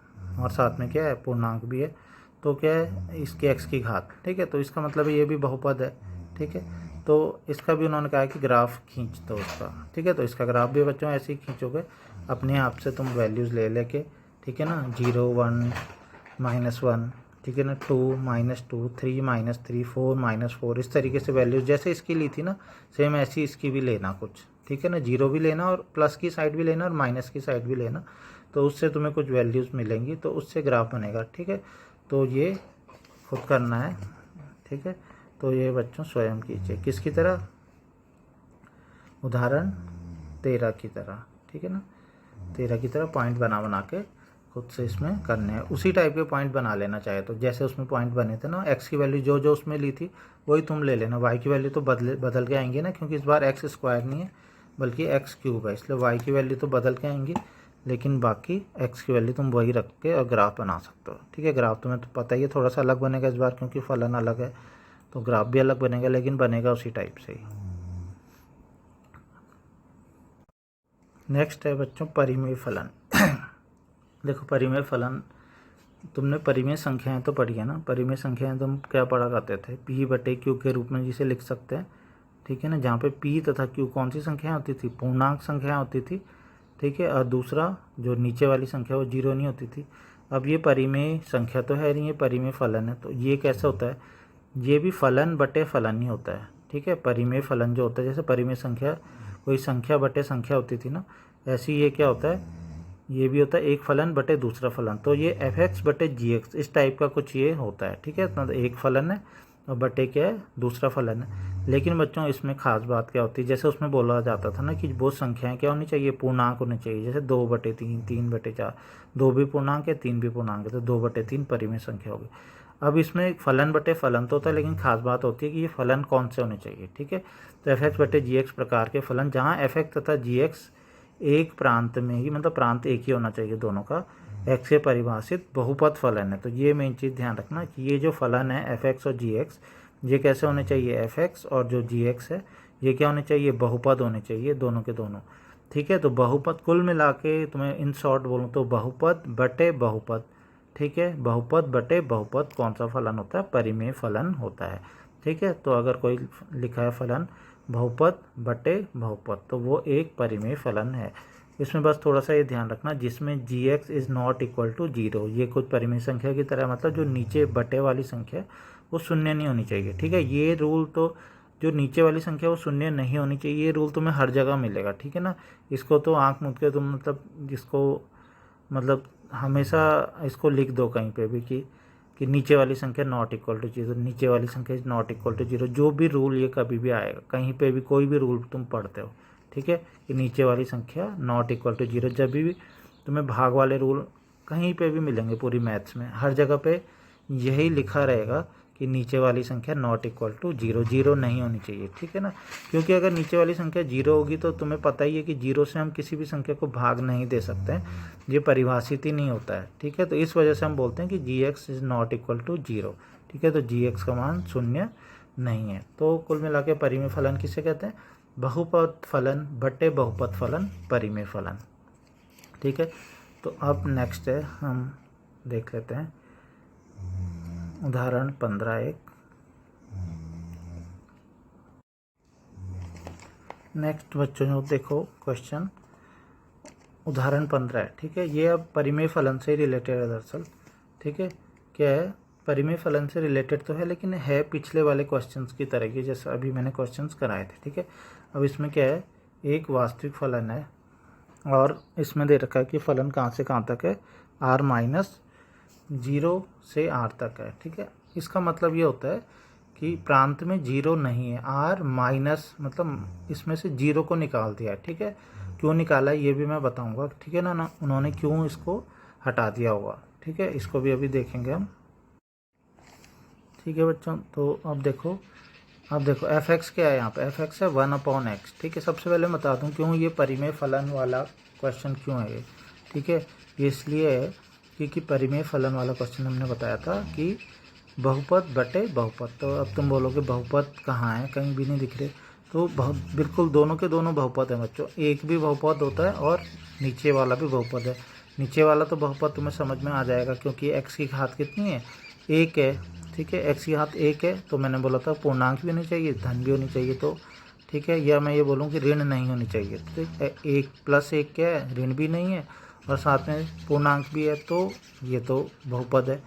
और साथ में क्या है, पूर्णांक भी है। तो क्या है, इसके एक्स की घात। ठीक है, तो इसका मतलब ये भी बहुपद है। ठीक है, तो इसका भी उन्होंने कहा कि ग्राफ खींच दो उसका। ठीक है, तो इसका ग्राफ भी बच्चों ऐसे ही खींचोगे अपने आप से, तुम वैल्यूज़ ले लेके, ठीक है ना, 0 1 -1, ठीक है ना, 2 -2 3 -3 4 -4, इस तरीके से वैल्यूज जैसे इसकी ली थी ना, सेम ऐसी इसकी भी लेना कुछ। ठीक है ना, 0 भी लेना और प्लस की साइड भी लेना और माइनस की साइड भी लेना, तो उससे तुम्हें कुछ वैल्यूज़ मिलेंगी, तो उससे ग्राफ बनेगा। ठीक है, तो ये खुद करना है। ठीक है, तो ये बच्चों स्वयं कीजिए, किसकी तरह, उदाहरण 13 की तरह। ठीक है ना, 13 की तरह पॉइंट बना बना के खुद से इसमें करने हैं। उसी टाइप के पॉइंट बना लेना चाहे तो, जैसे उसमें पॉइंट बने थे ना, एक्स की वैल्यू जो जो उसमें ली थी वही तुम ले लेना। वाई की वैल्यू तो बदल के आएंगी ना, क्योंकि इस बार एक्स स्क्वायर नहीं है बल्कि एक्स क्यूब है, इसलिए वाई की वैल्यू तो बदल के आएंगी, लेकिन बाकी एक्स की वैल्यू तुम वही रख के और ग्राफ बना सकते हो। ठीक है, ग्राफ तुम्हें तो पता ही है, थोड़ा सा अलग बनेगा इस बार क्योंकि फलन अलग है, तो ग्राफ भी अलग बनेगा, लेकिन बनेगा उसी टाइप से ही। नेक्स्ट है बच्चों परिमेय फलन। देखो, परिमेय फलन, तुमने परिमेय संख्याएं तो पढ़ी है ना, परिमेय संख्याएं तुम क्या पढ़ा करते थे, P/Q के रूप में जिसे लिख सकते हैं। ठीक है ना, जहाँ पे P तथा Q कौन सी संख्याएं होती थी, पूर्णांक संख्याएं होती थी। ठीक है, और दूसरा जो नीचे वाली संख्या वो 0 नहीं होती थी। अब ये परिमेय संख्या तो है नहीं, ये परिमेय फलन है, तो ये कैसे होता है, ये भी फलन बटे फलन ही होता है। ठीक है, परिमेय फलन जो होता है, जैसे परिमेय संख्या कोई संख्या बटे संख्या होती थी ना, ऐसे ये क्या होता है, ये भी होता है एक फलन बटे दूसरा फलन। तो ये f(x) बटे gx इस टाइप का कुछ ये होता है। ठीक है, मतलब एक फलन है और बटे क्या है, दूसरा फलन है। लेकिन बच्चों इसमें खास बात क्या होती है, जैसे उसमें बोला जाता था ना कि वो संख्याएं क्या होनी चाहिए, पूर्णांक होनी चाहिए, जैसे 2/3 3/4, 2 भी पूर्णांक है 3 भी पूर्णांक है, तो 2/3 परिमेय संख्या होगी। अब इसमें फलन बटे फलन तो होता है, लेकिन खास बात होती है कि ये फलन कौन से होने चाहिए। ठीक है, तो f(x) बटे gx प्रकार के फलन, जहाँ f(x) तथा gx एक प्रांत में ही, मतलब प्रांत एक ही होना चाहिए दोनों का, एक्स के परिभाषित बहुपद फलन है। तो ये मेन चीज़ ध्यान रखना कि ये जो फलन है एफ एक्स और जी एक्स, ये कैसे होने चाहिए, एफ एक्स और जो जी एक्स है ये क्या होने चाहिए, बहुपद होने चाहिए दोनों के दोनों। ठीक है, तो बहुपद कुल मिला के तुम्हें इन शॉर्ट बोलूँ तो बहुपद बटे बहुपद। ठीक है, बहुपद बटे बहुपद कौन सा फलन होता है, परिमेय फलन होता है। ठीक है, तो अगर कोई लिखा है फलन बहुपद बटे बहुपद तो वो एक परिमेय फलन है। इसमें बस थोड़ा सा ये ध्यान रखना, जिसमें g x is not equal to zero, ये कुछ परिमेय संख्या की तरह, मतलब जो नीचे बटे वाली संख्या वो शून्य नहीं होनी चाहिए। ठीक है, ये रूल तो जो नीचे वाली संख्या वो शून्य नहीं होनी चाहिए, ये रूल तुम्हें हर जगह मिलेगा। ठीक है ना, इसको तो आंख मूंद के तुम मतलब जिसको मतलब हमेशा इसको लिख दो कहीं पे भी कि नीचे वाली संख्या नॉट इक्वल टू जीरो, नीचे वाली संख्या is not equal to zero. जो भी रूल ये कभी भी आएगा, कहीं पे भी कोई भी रूल तुम पढ़ते हो, ठीक है, कि नीचे वाली संख्या नॉट इक्वल टू जीरो, जब भी तुम्हें भाग वाले रूल कहीं पे भी मिलेंगे पूरी मैथ्स में, हर जगह पे यही लिखा रहेगा कि नीचे वाली संख्या not equal to zero, zero नहीं होनी चाहिए। ठीक है ना, क्योंकि अगर नीचे वाली संख्या जीरो होगी तो तुम्हें पता ही है कि जीरो से हम किसी भी संख्या को भाग नहीं दे सकते हैं, ये परिभाषित ही नहीं होता है। ठीक है, तो इस वजह से हम बोलते हैं कि g x is not equal to zero. ठीक है, तो जी एक्स का मान शून्य नहीं है। तो कुल मिला के परिमेय फलन किसे कहते हैं, बहुपद फलन बटे बहुपद फलन परिमेय फलन। ठीक है, तो अब नेक्स्ट है, हम देख लेते हैं उदाहरण 15(1). नेक्स्ट बच्चों जो देखो क्वेश्चन उदाहरण 15 है। ठीक है, ये अब परिमेय फलन से रिलेटेड है दरअसल। ठीक है, क्या है, परिमेय फलन से रिलेटेड तो है लेकिन है पिछले वाले क्वेश्चंस की तरह की, जैसे अभी मैंने क्वेश्चंस कराए थे। ठीक है, अब इसमें क्या है, एक वास्तविक फलन है और इसमें दे रखा है कि फलन कहाँ से कहाँ तक है, r माइनस 0 से r तक है। ठीक है, इसका मतलब ये होता है कि प्रांत में जीरो नहीं है, r माइनस मतलब इसमें से जीरो को निकाल दिया है। ठीक है, क्यों निकाला है ये भी मैं बताऊंगा। ठीक है ना, उन्होंने क्यों इसको हटा दिया होगा। ठीक है, इसको भी अभी देखेंगे हम। ठीक है बच्चों, तो अब देखो एफ एक्स क्या है, यहाँ पे एफ एक्स है 1/x। ठीक है, सबसे पहले बता दूँ क्यों ये परिमेय फलन वाला क्वेश्चन क्यों है ये। ठीक है, ये इसलिए है क्योंकि परिमेय फलन वाला क्वेश्चन हमने बताया था कि बहुपद बटे बहुपद। तो अब तुम बोलोगे बहुपद कहाँ है, कहीं भी नहीं दिख रहे, तो बिल्कुल दोनों के दोनों बहुपद है बच्चों। एक भी बहुपद होता है और नीचे वाला भी बहुपद है। नीचे वाला तो बहुपद तुम्हें समझ में आ जाएगा क्योंकि एक्स की घात कितनी है, एक है। ठीक है, एक्स की घात एक है, तो मैंने बोला था पूर्णांक भी होनी चाहिए, धन भी होनी चाहिए। तो ठीक है, या मैं ये बोलूँ कि ऋण नहीं होनी चाहिए। ठीक है, एक प्लस एक क्या है, ऋण भी नहीं है और साथ में पूर्णांक भी है, तो ये तो बहुपद है।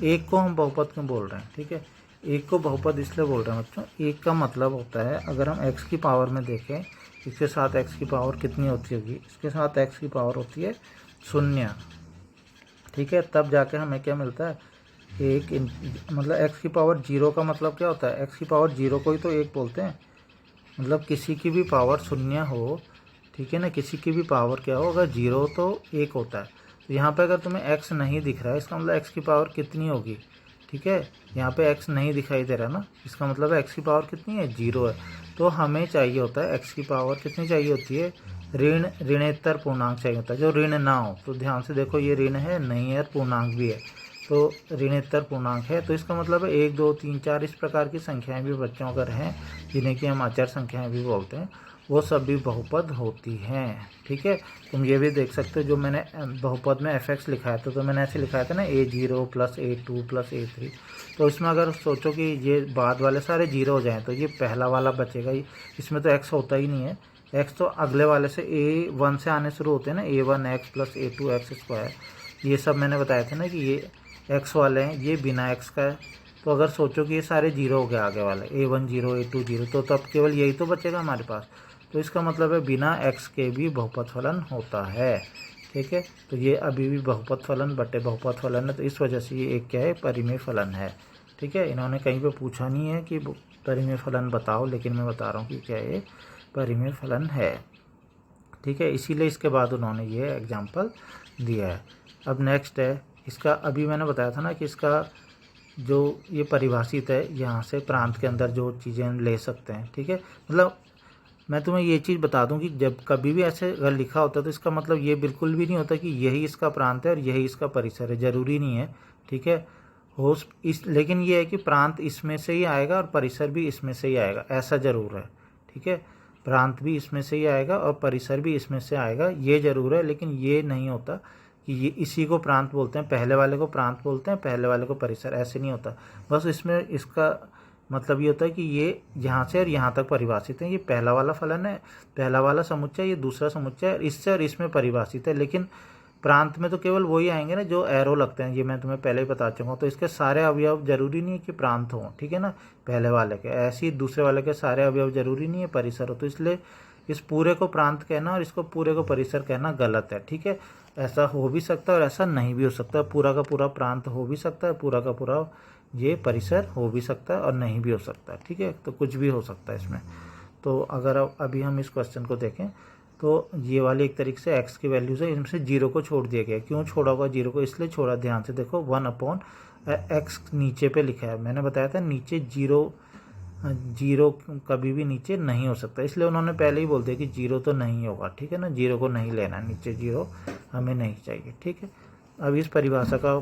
एक को हम बहुपद क्यों बोल रहे हैं, ठीक है, एक को बहुपद इसलिए बोल रहे हैं बच्चों, एक का मतलब होता है अगर हम एक्स की पावर में देखें, इसके साथ एक्स की पावर कितनी होती होगी, इसके साथ एक्स की पावर होती है 0। ठीक है, तब जाके हमें क्या मिलता है, एक मतलब एक्स की पावर 0 का मतलब क्या होता है, एक्स की पावर 0 को ही तो एक बोलते हैं, मतलब किसी की भी पावर 0 हो। ठीक है ना, किसी की भी पावर क्या हो, अगर 0 तो 1 होता है। तो यहाँ पे अगर तुम्हें x नहीं दिख रहा है, इसका मतलब x की पावर कितनी होगी। ठीक है, यहाँ पे x नहीं दिखाई दे रहा ना, इसका मतलब है x की पावर कितनी है, 0 है। तो हमें चाहिए होता है x की पावर कितनी चाहिए होती है, ऋणेतर पूर्णांक चाहिए होता है, जो ऋण ना हो। तो ध्यान से देखो, ये ऋण है नहीं है, पूर्णांक भी है, तो ऋणेतर पूर्णांक है। तो इसका मतलब है 1 2 3 4 इस प्रकार की संख्याएं भी बच्चों अगर हैं, जिन्हें कि हम अचर संख्याएं भी बोलते हैं, वो सब भी बहुपद होती हैं। ठीक है, तुम ये भी देख सकते हो, जो मैंने बहुपद में एफ एक्स लिखा है तो मैंने ऐसे लिखाया था ना, a0 + a2 + a3। तो इसमें अगर सोचो कि ये बाद वाले सारे जीरो हो जाएं तो ये पहला वाला बचेगा, इसमें तो x होता ही नहीं है। x तो अगले वाले से a1 से आने शुरू होते हैं ना, a1x + a2x²। ये सब मैंने बताया था ना कि ये x वाले हैं, ये बिना x का है। तो अगर सोचो कि ये सारे जीरो हो गए आगे वाले, a1 0 a2 0, तो तब केवल यही तो बचेगा हमारे पास। तो इसका मतलब है बिना x के भी बहुपद फलन होता है। ठीक है, तो ये अभी भी बहुपद फलन बटे बहुपद फलन है, तो इस वजह से ये एक क्या है, परिमेय फलन है। ठीक है, इन्होंने कहीं पे पूछा नहीं है कि परिमेय फलन बताओ, लेकिन मैं बता रहा हूँ कि क्या ये परिमेय फलन है। ठीक है, इसीलिए इसके बाद उन्होंने ये एग्जाम्पल दिया है। अब नेक्स्ट है इसका, अभी मैंने बताया था ना कि इसका जो ये परिभाषित है, यहाँ से प्रांत के अंदर जो चीज़ें हम ले सकते हैं। ठीक है, मतलब मैं तुम्हें ये चीज़ बता दूं कि जब कभी भी ऐसे अगर लिखा होता है तो इसका मतलब ये बिल्कुल भी नहीं होता कि यही इसका प्रांत है और यही इसका परिसर है, ज़रूरी नहीं है। ठीक है, हो इस लेकिन ये है कि प्रांत इसमें से ही आएगा और परिसर भी इसमें से ही आएगा, ऐसा ज़रूर है। ठीक है, प्रांत भी इसमें से ही आएगा और परिसर भी इसमें से आएगा, ये ज़रूर है। लेकिन ये नहीं होता कि ये इसी को प्रांत बोलते हैं, पहले वाले को प्रांत बोलते हैं, पहले वाले को परिसर, ऐसे नहीं होता। बस इसमें इसका मतलब ये होता है कि ये यहाँ से और यहाँ तक परिभाषित है, ये पहला वाला फलन है, पहला वाला समुच्चय, ये दूसरा समुच्चय है, इससे और इसमें परिभाषित है। लेकिन प्रांत में तो केवल वही आएंगे ना जो एरो लगते हैं, ये मैं तुम्हें पहले ही बता चुका हूँ। तो इसके सारे अवयव जरूरी नहीं है कि प्रांत हों, ठीक है ना, पहले वाले के। ऐसे ही दूसरे वाले के सारे अवयव जरूरी नहीं है परिसर हो। तो इसलिए इस पूरे को प्रांत कहना और इसको पूरे को परिसर कहना गलत है। ठीक है, ऐसा हो भी सकता है और ऐसा नहीं भी हो सकता। पूरा का पूरा प्रांत हो भी सकता है, पूरा का पूरा ये परिसर हो भी सकता है और नहीं भी हो सकता है। ठीक है, तो कुछ भी हो सकता है इसमें। तो अगर अभी हम इस क्वेश्चन को देखें तो ये वाली एक तरीके से x की वैल्यूज़ है, इनमें से 0 को छोड़ दिया गया। क्यों छोड़ा होगा 0 को? इसलिए छोड़ा, ध्यान से देखो, 1/x नीचे पे लिखा है। मैंने बताया था नीचे जीरो कभी भी नीचे नहीं हो सकता, इसलिए उन्होंने पहले ही बोल दिया कि 0 तो नहीं होगा। ठीक है ना, 0 को नहीं लेना, नीचे 0 हमें नहीं चाहिए। ठीक है, अब इस परिभाषा का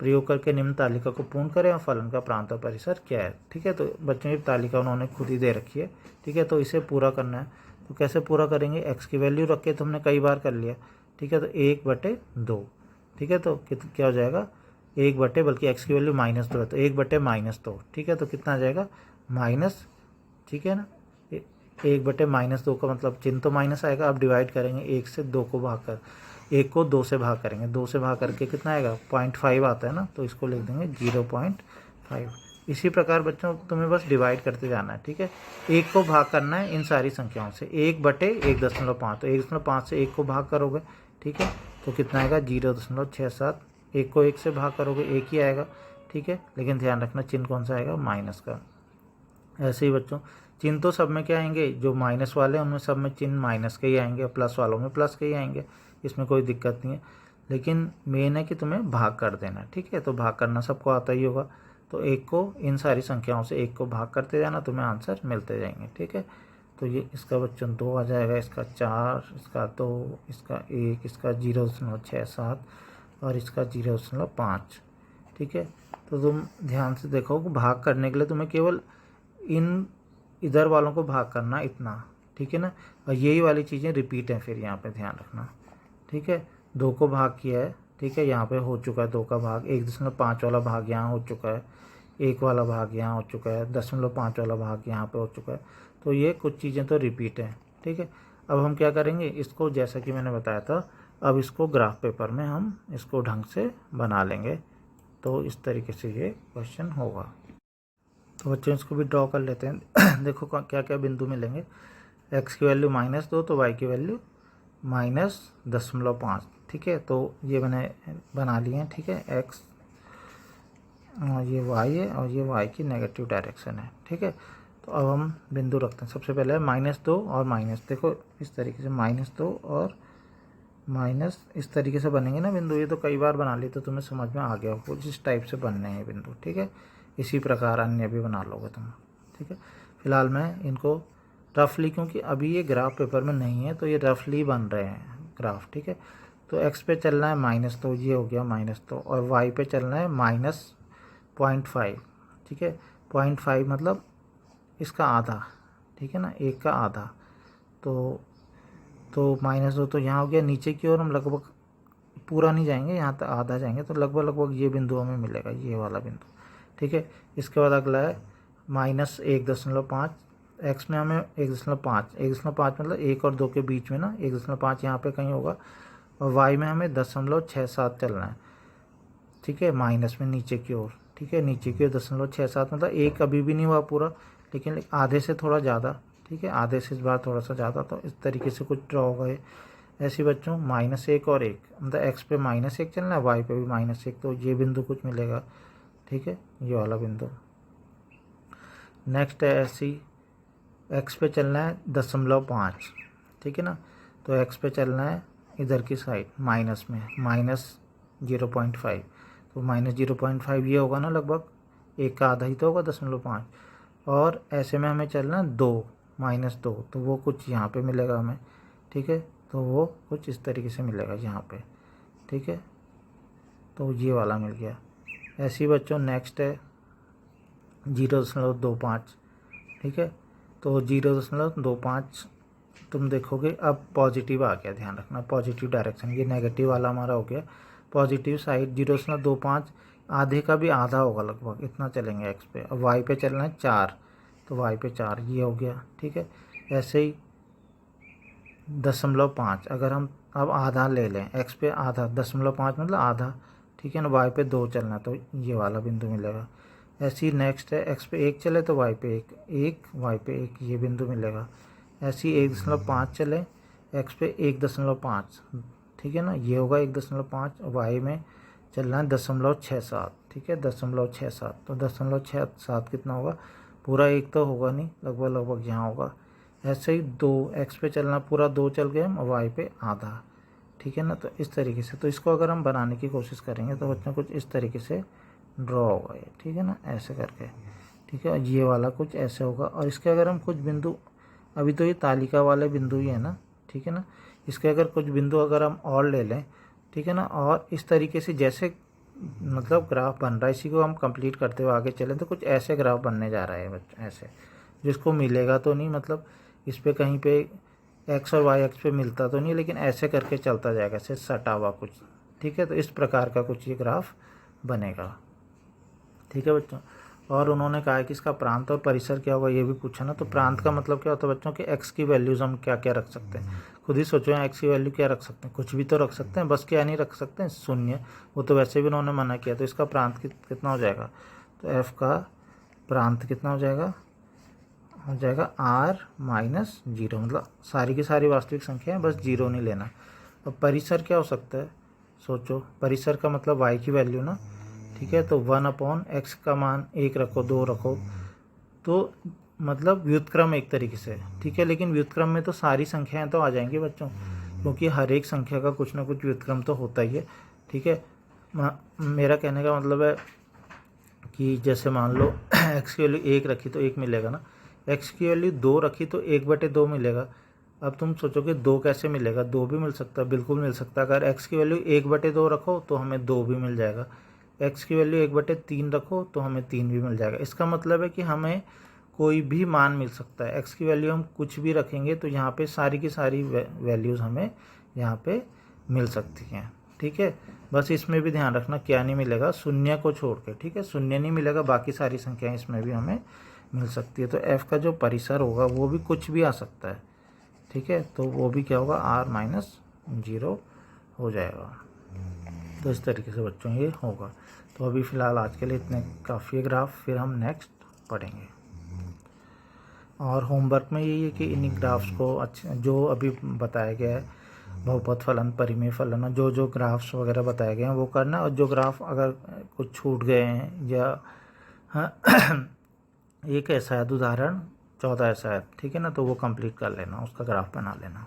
प्रयोग करके निम्न तालिका को पूर्ण करें और फलन का प्रांत और परिसर क्या है। ठीक है, तो बच्चों की तालिका उन्होंने खुद ही दे रखी है। ठीक है, तो इसे पूरा करना है। तो कैसे पूरा करेंगे? x की वैल्यू रख के तो हमने कई बार कर लिया। ठीक है, तो 1/2। ठीक है, तो क्या हो जाएगा? 1/, बल्कि x की वैल्यू -2 है तो 1/-2। ठीक है, तो कितना आ जाएगा? माइनस। ठीक है ना, 1/-2 का मतलब चिन्ह तो माइनस आएगा। अब डिवाइड करेंगे 1 से 2 को भाग कर, 1 को 2 से भाग करेंगे, 2 से भाग करके कितना आएगा? 0.5 आता है ना, तो इसको लिख देंगे 0.5। इसी प्रकार बच्चों तुम्हें बस डिवाइड करते जाना है। ठीक है, 1 को भाग करना है इन सारी संख्याओं से, 1/1.5। तो 1.5 से 1 को भाग करोगे, ठीक है, तो कितना आएगा? 0.67। 1 को 1 से भाग करोगे 1 ही आएगा। ठीक है, लेकिन ध्यान रखना चिन्ह कौन सा आएगा? माइनस का। ऐसे ही बच्चों चिन्ह तो सब में क्या आएंगे? जो माइनस वाले हैं उनमें सब में चिन्ह माइनस के ही आएंगे, प्लस वालों में प्लस के ही आएंगे, इसमें कोई दिक्कत नहीं है। लेकिन मेन है कि तुम्हें भाग कर देना। ठीक है, तो भाग करना सबको आता ही होगा। तो 1 को इन सारी संख्याओं से 1 को भाग करते जाना, तुम्हें आंसर मिलते जाएंगे। ठीक है, तो ये इसका बच्चों 2 आ जाएगा, इसका 4, इसका 2, इसका 1, इसका 0.67 और इसका 0.5। ठीक है, तो तुम ध्यान से देखो कि भाग करने के लिए तुम्हें केवल इन इधर वालों को भाग करना, इतना। ठीक है ना, और यही वाली चीज़ें रिपीट हैं फिर यहाँ पे, ध्यान रखना। ठीक है, 2 को भाग किया है, ठीक है, यहाँ पे हो चुका है 2 का भाग, 1.5 वाला भाग यहाँ हो चुका है, 1 वाला भाग यहाँ हो चुका है, 0.5 वाला भाग यहाँ पे हो चुका है। तो ये कुछ चीज़ें तो रिपीट हैं। ठीक है, अब हम क्या करेंगे? इसको जैसा कि मैंने बताया था, अब इसको ग्राफ पेपर में हम इसको ढंग से बना लेंगे। तो इस तरीके से ये क्वेश्चन होगा। तो बच्चों इसको भी ड्रॉ कर लेते हैं। देखो क्या क्या बिंदु मिलेंगे। x की वैल्यू -2 तो y की वैल्यू -0.5। ठीक है, तो ये मैंने बना लिए हैं। ठीक है, x और ये y है और ये y की नेगेटिव डायरेक्शन है। ठीक है, तो अब हम बिंदु रखते हैं। सबसे पहले -2 और माइनस, देखो इस तरीके से -2 और माइनस, इस तरीके से बनेंगे ना बिंदु। ये तो कई बार बना लिए तो तुम्हें समझ में आ गया हो जिस टाइप से बनने हैं बिंदु। ठीक है, इसी प्रकार अन्य भी बना लोगे तुम। ठीक है, फिलहाल मैं इनको रफली, क्योंकि अभी ये ग्राफ पेपर में नहीं है तो ये रफली बन रहे हैं ग्राफ। ठीक है, तो x पे चलना है -2, ये हो गया -2, और y पे चलना है -0.5। ठीक है, 0.5 मतलब इसका आधा। ठीक है ना, 1 का आधा। तो -2 तो यहाँ हो गया। नीचे की ओर हम लगभग पूरा नहीं जाएंगे, यहाँ तक आधा जाएंगे, तो लगभग ये बिंदु हमें मिलेगा, ये वाला बिंदु। ठीक है, इसके बाद अगला है -1.5। x में हमें 1.5 मतलब 1 और 2 के बीच में ना, 1.5 यहाँ पे कहीं होगा। और y में हमें 0.67 चलना है। ठीक है, माइनस में नीचे की ओर। ठीक है, नीचे की ओर 0.67 मतलब 1 अभी भी नहीं हुआ पूरा, लेकिन आधे से थोड़ा ज़्यादा। ठीक है, आधे से इस बार थोड़ा सा ज़्यादा। तो इस तरीके से कुछ ड्रॉ होगा ये। ऐसे बच्चों -1 और 1 मतलब x पे -1 चलना है, y पे भी -1, तो ये बिंदु कुछ मिलेगा। ठीक है, ये वाला बिंदु। नेक्स्ट है ऐसी x पे चलना है 0.5। ठीक है ना, तो x पे चलना है इधर की साइड माइनस में, -0.5। तो -0.5 ये होगा ना, लगभग 1 का आधा ही तो होगा 0.5। और ऐसे में हमें चलना है 2 -2, तो वो कुछ यहाँ पे मिलेगा हमें, ठीक है। तो वो कुछ इस तरीके से मिलेगा यहाँ पे, ठीक है। तो ये वाला मिल गया। ऐसे ही बच्चों नेक्स्ट है 0.25, ठीक है। तो 0.25 तुम देखोगे अब पॉजिटिव आ गया, ध्यान रखना पॉजिटिव डायरेक्शन, ये नेगेटिव वाला हमारा हो गया पॉजिटिव साइड। 0.25 आधे का भी आधा होगा लगभग, इतना चलेंगे एक्स पे। अब वाई पे चलना है 4, तो वाई पे 4 ये हो गया, ठीक है। ऐसे ही 0.5 अगर हम अब आधा ले लें, एक्स पे आधा, 0.5 मतलब आधा, ठीक है ना। वाई पे 2 चलना, तो ये वाला बिंदु मिलेगा। ऐसे ही नेक्स्ट है एक्स पे 1 चले तो वाई पे 1, वाई पे 1 ये बिंदु मिलेगा। ऐसे ही 1.5 चले एक्स पे 1.5, ठीक है ना, ये होगा 1.5। वाई में चलना है 0.67, ठीक है 0.67, तो 0.67 कितना होगा, पूरा 1 तो होगा नहीं, लगभग यहाँ होगा। ऐसे ही 2 एक्स पे चलना, पूरा 2 चल गए हम, वाई पे आधा, ठीक है ना। तो इस तरीके से, तो इसको अगर हम बनाने की कोशिश करेंगे तो बच्चों कुछ इस तरीके से ड्रॉ होगा ये, ठीक है ना, ऐसे करके, ठीक है। ये वाला कुछ ऐसे होगा। और इसके अगर हम कुछ बिंदु, अभी तो ये तालिका वाले बिंदु ही है ना, ठीक है ना, इसके अगर कुछ बिंदु अगर हम और ले लें, ठीक है ना, और इस तरीके से जैसे मतलब ग्राफ बन रहा है, इसी को हम कंप्लीट करते हुए आगे चलें तो कुछ ऐसे ग्राफ बनने जा रहा है बच्चों, ऐसे, जिसको मिलेगा तो नहीं, मतलब इस पे कहीं पे एक्स और वाई एक्स पे मिलता तो नहीं, लेकिन ऐसे करके चलता जाएगा, ऐसे सटा हुआ कुछ, ठीक है। तो इस प्रकार का कुछ ये ग्राफ बनेगा, ठीक है बच्चों। और उन्होंने कहा है कि इसका प्रांत और परिसर क्या होगा, ये भी पूछा ना। तो प्रांत का मतलब क्या होता है बच्चों कि एक्स की वैल्यूज़ हम क्या क्या रख सकते हैं, खुद ही सोचो, एक्स की वैल्यू क्या रख सकते हैं, कुछ भी तो रख सकते हैं, बस क्या नहीं रख सकते हैं, शून्य, वो तो वैसे भी उन्होंने मना किया। तो इसका प्रांत कितना हो जाएगा, तो एफ का प्रांत कितना हो जाएगा R-0, मतलब सारी की सारी वास्तविक संख्या है, बस 0 नहीं लेना। अब परिसर क्या हो सकता है, सोचो, परिसर का मतलब वाई की वैल्यू ना, ठीक है। तो 1/x का मान 1 रखो, 2 रखो, तो मतलब व्युत्क्रम एक तरीके से, ठीक है। लेकिन व्युत्क्रम में तो सारी संख्याएं तो आ जाएंगी बच्चों, क्योंकि हर एक संख्या का कुछ ना कुछ व्युत्क्रम तो होता ही है, ठीक है। मेरा कहने का मतलब है कि जैसे मान लो x की वैल्यू 1 रखी तो 1 मिलेगा ना, x की वैल्यू 2 रखी तो 1/2 मिलेगा। अब तुम सोचो कि 2 कैसे मिलेगा, 2 भी मिल सकता है, बिल्कुल मिल सकता है। अगर x की वैल्यू 1/2 रखो तो हमें 2 भी मिल जाएगा, x की वैल्यू 1/3 रखो तो हमें 3 भी मिल जाएगा। इसका मतलब है कि हमें कोई भी मान मिल सकता है, x की वैल्यू हम कुछ भी रखेंगे तो यहाँ पे सारी की सारी वैल्यूज़ हमें यहाँ पे मिल सकती हैं, ठीक है। बस इसमें भी ध्यान रखना क्या नहीं मिलेगा, शून्य को छोड़ के, ठीक है, शून्य नहीं मिलेगा, बाकी सारी संख्याएं इसमें भी हमें मिल सकती है। तो f का जो परिसर होगा वो भी कुछ भी आ सकता है, ठीक है। तो वो भी क्या होगा, R-0 हो जाएगा। तो इस तरीके से बच्चों ये होगा। तो अभी फ़िलहाल आज के लिए इतने काफ़ी है ग्राफ, फिर हम नेक्स्ट पढ़ेंगे। और होमवर्क में यही है कि इन ग्राफ्स को अच्छे, जो अभी बताया गया है, बहुपद फलन, परिमेय फलन, जो ग्राफ्स वगैरह बताए गए हैं वो करना। और जो ग्राफ अगर कुछ छूट गए हैं या एक ऐसा है उदाहरण 14 ऐसा है, ठीक है ना, तो वो कंप्लीट कर लेना, उसका ग्राफ बना लेना।